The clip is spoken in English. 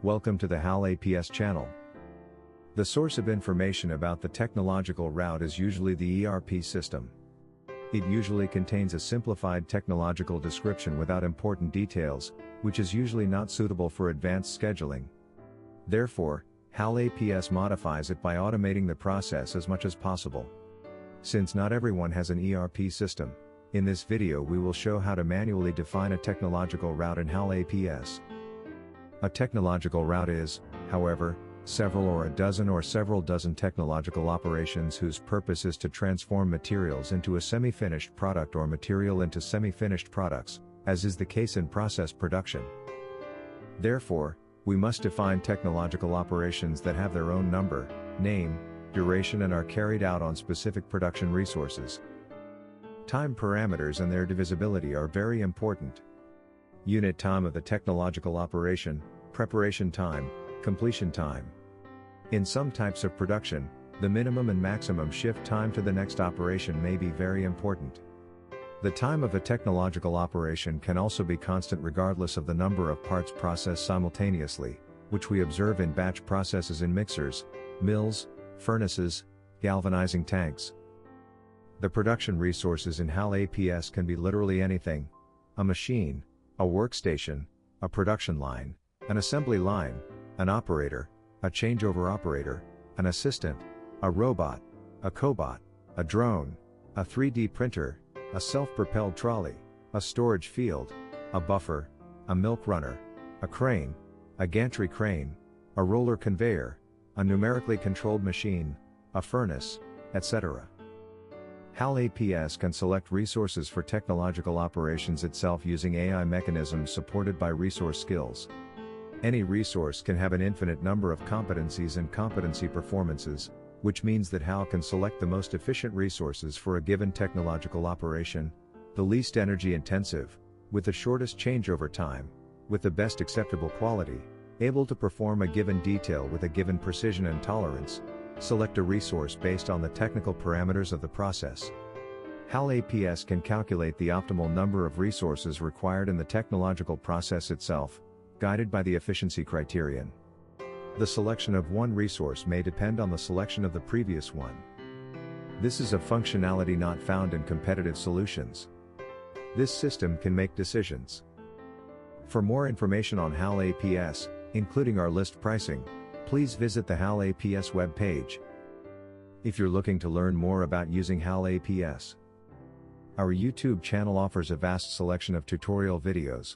Welcome to the HAL APS channel. The source of information about the technological route is usually the ERP system. It usually contains a simplified technological description without important details, which is usually not suitable for advanced scheduling. Therefore, HAL APS modifies it by automating the process as much as possible. Since not everyone has an ERP system, in this video we will show how to manually define a technological route in HAL APS. A technological route is, however, several or a dozen or several dozen technological operations whose purpose is to transform materials into a semi-finished product or material into semi-finished products, as is the case in process production. Therefore, we must define technological operations that have their own number, name, duration and are carried out on specific production resources. Time parameters and their divisibility are very important. Unit time of the technological operation, preparation time, completion time. In some types of production, the minimum and maximum shift time to the next operation may be very important. The time of a technological operation can also be constant regardless of the number of parts processed simultaneously, which we observe in batch processes in mixers, mills, furnaces, galvanizing tanks. The production resources in HAL APS can be literally anything: a machine, a workstation, a production line, an assembly line, an operator, a changeover operator, an assistant, a robot, a cobot, a drone, a 3D printer, a self-propelled trolley, a storage field, a buffer, a milk runner, a crane, a gantry crane, a roller conveyor, a numerically controlled machine, a furnace, etc. HAL APS can select resources for technological operations itself using AI mechanisms supported by resource skills. Any resource can have an infinite number of competencies and competency performances, which means that HAL can select the most efficient resources for a given technological operation, the least energy intensive, with the shortest changeover time, with the best acceptable quality, able to perform a given detail with a given precision and tolerance. Select a resource based on the technical parameters of the process. HAL APS can calculate the optimal number of resources required in the technological process itself, guided by the efficiency criterion. The selection of one resource may depend on the selection of the previous one. This is a functionality not found in competitive solutions. This system can make decisions. For more information on HAL APS, including our list pricing, please visit the HAL APS web page. If you're looking to learn more about using HAL APS, our YouTube channel offers a vast selection of tutorial videos.